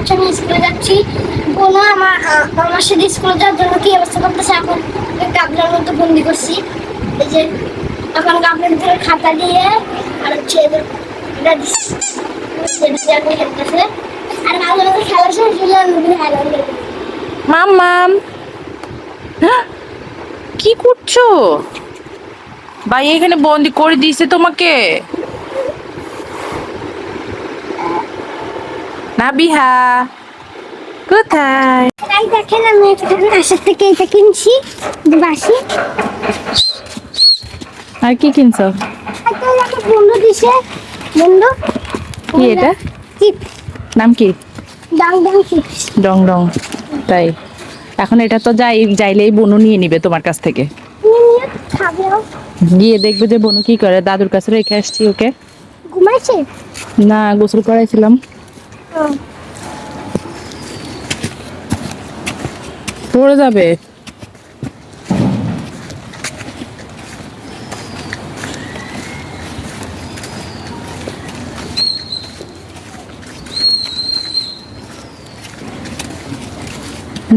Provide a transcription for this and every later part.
হচ্ছে আমি স্কুলে যাচ্ছি। বোন আমার সাথে স্কুলে যাওয়ার জন্য কি অবস্থা করতেছে, এখন গাবলার মধ্যে বন্দি করছি। এই যে এখন গাবলার ভিতরে খাতা দিয়ে আর হচ্ছে এটা খেলতেছে। আর মাঝে মাঝে খেলা শেষ হলে মাম্মাম কি করছো ভাই? এখানে বন্দি করে দিয়েছে তোমাকে নাবিহা? কোথায়? তাই দেখেন আমি এখানে আসার থেকে এটা কিনছি বাসি। আর কি কিনছো? একটা আমাকে বন্ধু দিছে, বন্ধু কি এটা? চিপস, নাম কি? ডাং ডাং চিপস। ডং ডং। তাই এখন এটা তো যাইলেই বনু নিয়ে নিবে তোমার কাছ থেকে। নিয়ে খাবেও। গিয়ে দেখবে যে বনু কি করে। দাদুর কাছে রেখে আসছি ওকে। ঘুমাইছে? না, গোসল করাইছিলাম। পড়ে যাবে।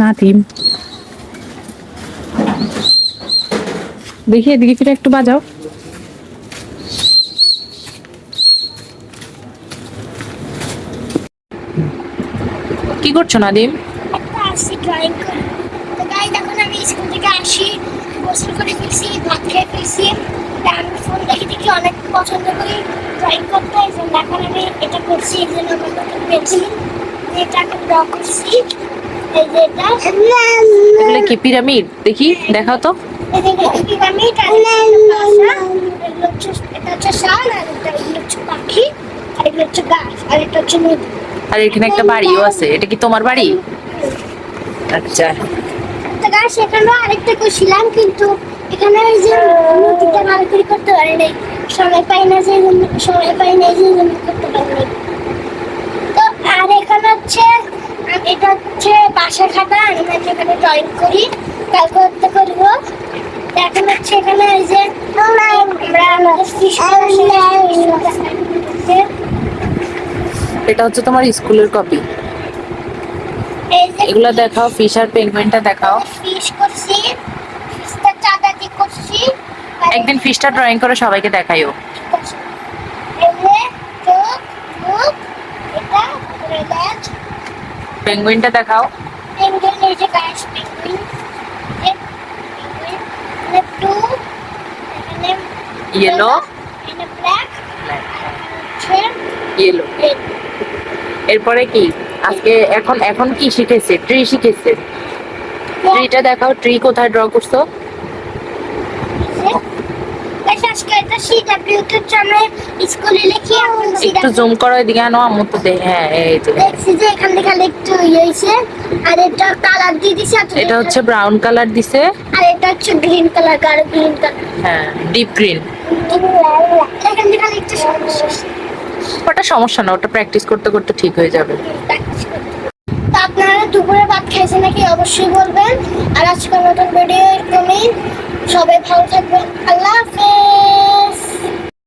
না টিম, দেখি এদিকে ফিরে একটু বাজাও। কি করছো নাদিম? একটা আসছি ড্রয়িং করি। তো গাইজ এখন আমি স্কুল থেকে আসি, গোসল করে ফেলছি, ভাত খেয়ে ফেলছি। আমি ফোন দেখে দেখে অনেক পছন্দ করি ড্রয়িং করতে। এই জন্য এখন আমি এটা করছি। এই জন্য আমার নতুন পেন্সিল এটা এখন ড্র করছি। এই যে এটা এগুলো কি পিরামিড? দেখি দেখাও তো। এই যে পিরামিড আর এটা হচ্ছে শাল, আর এটা হচ্ছে পাখি, আর এটা হচ্ছে গাছ, আর এটা হচ্ছে নদী। আর এখানে একটা বাড়িও আছে। এটা কি তোমার বাড়ি? আচ্ছা। তো গাছ এখানেও আরেকটা করছিলাম, কিন্তু এখানে ওই যে নদীটা ভালো করে করতে পারি নাই, সময় পাই না, যে সময় পাই না, যে করতে পারি নাই। তো আর এখানে হচ্ছে এটা হচ্ছে বাসার খাতা, আমি এখানে ড্রয়িং করি, কালকে করতে করবো। এখন হচ্ছে এখানে এই যে আমরা আমাদের এটা হচ্ছে তোমার স্কুলের কপি। এগুলো দেখাও, ফিশ আর পেঙ্গুইনটা দেখাও। ফিশ করছি, ফিশটা চাঁদা দিয়ে করছি। একদিন ফিশটা ড্রয়িং করে সবাইকে দেখাইও। পেঙ্গুইনটা দেখাও। পেঙ্গুইন, এই যে গাছ পেঙ্গুইন, ব্লু, এখানে ইয়েলো, এখানে ব্ল্যাক, ইয়েলো। এরপরে কি আজকে এখন এখন কি শিখেছে? ট্রি শিখেছে। ট্রিটা দেখাও। ট্রি কোথায় ড্র করছো? স্কুলে লিখি এখন একটু জুম করো এদিকে, আনো আম্মু তো হ্যাঁ, এই যে দেখছি যে এখানে খালি একটু ইয়ে হয়েছে। আর এটা কালার দিয়ে দিছে, এটা হচ্ছে ব্রাউন কালার দিছে, আর এটা হচ্ছে গ্রিন কালার, গাঢ় গ্রিন কালার। হ্যাঁ, ডিপ গ্রিন। এখানে খালি একটু সমস্যা। ওটা সমস্যা না, ওটা প্র্যাকটিস করতে করতে ঠিক হয়ে যাবে। তো আপনারা দুপুরে ভাত খাইছেন নাকি অবশ্যই বলবেন। আর আজকের নতুন ভিডিও এরকমই। সবাই ভালো থাকবেন। আল্লাহ হাফেজ।